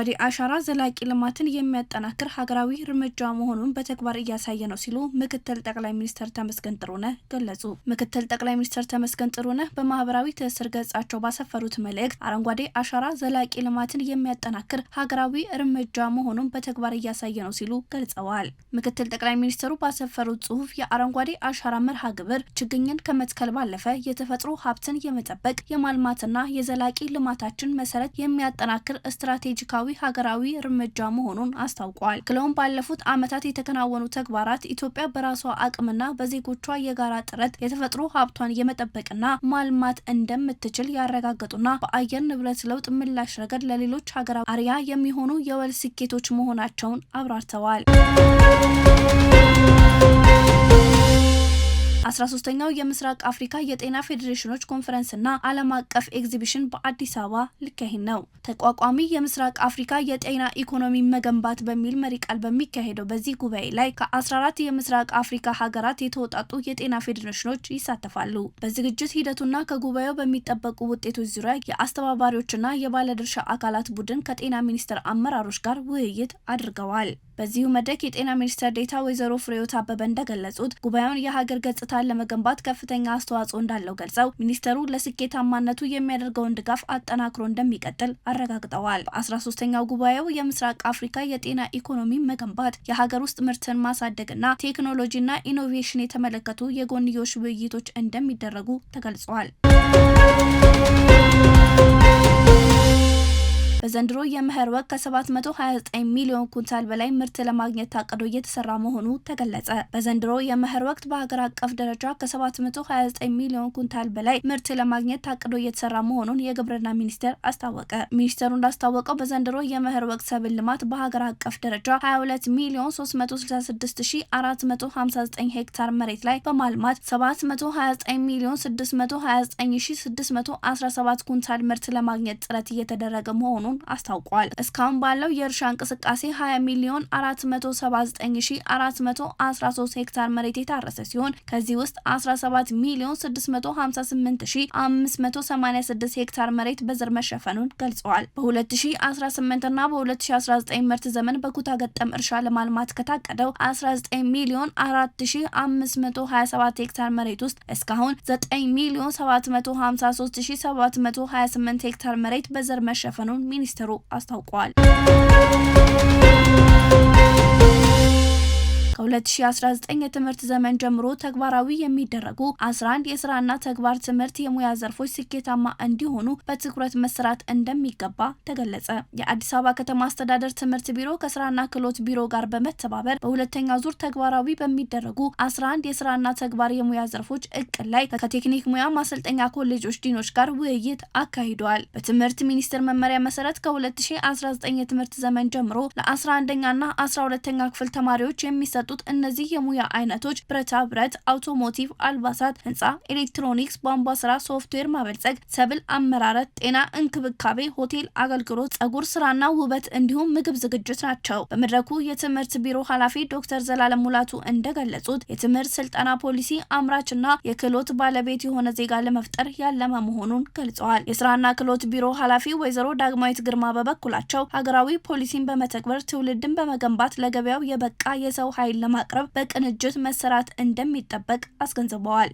አረንጓዴ አሻራ ዘላቂ ልማትን የሚያጠናክር ሀገራዊ እርምጃ መሆኑን በተግባር እያሳየ ነው ሲሉ ምክትል ጠቅላይ ሚኒስትር ተመስገን ጥሩነህ ገለጹ። ምክትል ጠቅላይ ሚኒስትር ተመስገን ጥሩነህ በማህበራዊ ትስስር ገጻቸው ባሰፈሩት መልእክት አረንጓዴ አሻራ ዘላቂ ልማትን የሚያጠናክር ሀገራዊ እርምጃ መሆኑን በተግባር እያሳየ ነው ሲሉ ገልጸዋል። ምክትል ጠቅላይ ሚኒስትሩ ባሰፈሩት ጽሁፍ የአረንጓዴ አሻራ መርሃ ግብር ችግኝን ከመትከል ባለፈ የተፈጥሮ ሀብትን የመጠበቅ የማልማትና የዘላቂ ልማታችን መሰረት የሚያጠናክር ስትራቴጂካዊ ሀገራዊ እርምጃ መሆኑን አስታውቋል። ክለውም ባለፉት ዓመታት የተከናወኑ ተግባራት ኢትዮጵያ በራሷ አቅምና በዜጎቿ የጋራ ጥረት የተፈጥሮ ሀብቷን የመጠበቅና ማልማት እንደምትችል ያረጋገጡና በአየር ንብረት ለውጥ ምላሽ ረገድ ለሌሎች ሀገራት አርአያ የሚሆኑ የወል ስኬቶች መሆናቸውን አብራርተዋል። 13ኛው የምስራቅ አፍሪካ የጤና ፌዴሬሽኖች ኮንፈረንስና ዓለም አቀፍ ኤግዚቢሽን በአዲስ አበባ ሊካሄድ ነው። ተቋቋሚ የምስራቅ አፍሪካ የጤና ኢኮኖሚ መገንባት በሚል መሪ ቃል በሚካሄደው በዚህ ጉባኤ ላይ ከ14 የምስራቅ አፍሪካ ሀገራት የተወጣጡ የጤና ፌዴሬሽኖች ይሳተፋሉ። በዝግጅት ሂደቱና ከጉባኤው በሚጠበቁ ውጤቶች ዙሪያ የአስተባባሪዎችና የባለድርሻ አካላት ቡድን ከጤና ሚኒስቴር አመራሮች ጋር ውይይት አድርገዋል። በዚሁ መድረክ የጤና ሚኒስትር ዴኤታ ወይዘሮ ፍሬሕይወት አበበ እንደገለጹት ጉባኤውን የሀገር ገጽታን ለመገንባት ከፍተኛ አስተዋጽኦ እንዳለው ገልጸው ሚኒስቴሩ ለስኬታማነቱ የሚያደርገውን ድጋፍ አጠናክሮ እንደሚቀጥል አረጋግጠዋል። በ13ኛው ጉባኤው የምስራቅ አፍሪካ የጤና ኢኮኖሚ መገንባት፣ የሀገር ውስጥ ምርትን ማሳደግና ቴክኖሎጂና ኢኖቬሽን የተመለከቱ የጎንዮሽ ውይይቶች እንደሚደረጉ ተገልጿል። በዘንድሮ የመኸር ወቅት ከ729 ሚሊዮን ኩንታል በላይ ምርት ለማግኘት ታቅዶ እየተሰራ መሆኑ ተገለጸ። በዘንድሮ የመኸር ወቅት በሀገር አቀፍ ደረጃ ከ729 ሚሊዮን ኩንታል በላይ ምርት ለማግኘት ታቅዶ እየተሰራ መሆኑን የግብርና ሚኒስቴር አስታወቀ። ሚኒስቴሩ እንዳስታወቀው በዘንድሮ የመኸር ወቅት ሰብል ልማት በሀገር አቀፍ ደረጃ 22 ሚሊዮን 366459 ሄክታር መሬት ላይ በማልማት 729 ሚሊዮን 629617 ኩንታል ምርት ለማግኘት ጥረት እየተደረገ መሆኑን አስታውቋል። እስካሁን ባለው የእርሻ እንቅስቃሴ 20 ሚሊዮን 479413 ሄክታር መሬት የታረሰ ሲሆን ከዚህ ውስጥ 17 ሚሊዮን 658586 ሄክታር መሬት በዘር መሸፈኑን ገልጸዋል። በ2018 እና በ2019 ምርት ዘመን በኩታ ገጠም እርሻ ለማልማት ከታቀደው 19 ሚሊዮን 4527 ሄክታር መሬት ውስጥ እስካሁን 9 ሚሊዮን 753728 ሄክታር መሬት በዘር መሸፈኑን ሚኒስትሩ አስታውቋል። ከ2019 የትምህርት ዘመን ጀምሮ ተግባራዊ የሚደረጉ 11 የስራና ተግባር ትምህርት የሙያ ዘርፎች ስኬታማ እንዲሆኑ በትኩረት መስራት እንደሚገባ ተገለጸ። የአዲስ አበባ ከተማ አስተዳደር ትምህርት ቢሮ ከስራና ክህሎት ቢሮ ጋር በመተባበር በሁለተኛው ዙር ተግባራዊ በሚደረጉ 11 የስራና ተግባር የሙያ ዘርፎች እቅድ ላይ ከቴክኒክ ሙያ ማሰልጠኛ ኮሌጆች ዲኖች ጋር ውይይት አካሂደዋል። በትምህርት ሚኒስቴር መመሪያ መሰረት ከ2019 የትምህርት ዘመን ጀምሮ ለ11ኛና 12ኛ ክፍል ተማሪዎች የሚሰጡ እነዚህ የሙያ አይነቶች ብረታ ብረት፣ አውቶሞቲቭ፣ አልባሳት፣ ህንጻ፣ ኤሌክትሮኒክስ፣ ቧንቧ ስራ፣ ሶፍትዌር ማበልጸግ፣ ሰብል አመራረት፣ ጤና እንክብካቤ፣ ሆቴል አገልግሎት፣ ጸጉር ስራና ውበት እንዲሁም ምግብ ዝግጅት ናቸው። በመድረኩ የትምህርት ቢሮ ኃላፊ ዶክተር ዘላለም ሙላቱ እንደገለጹት የትምህርት ስልጠና ፖሊሲ አምራችና የክህሎት ባለቤት የሆነ ዜጋ ለመፍጠር ያለመ መሆኑን ገልጸዋል። የስራና ክህሎት ቢሮ ኃላፊ ወይዘሮ ዳግማዊት ግርማ በበኩላቸው ሀገራዊ ፖሊሲን በመተግበር ትውልድን በመገንባት ለገበያው የበቃ የሰው ኃይል ለማቅረብ በቅንጅት መሰራት እንደሚጠበቅ አስገንዝበዋል።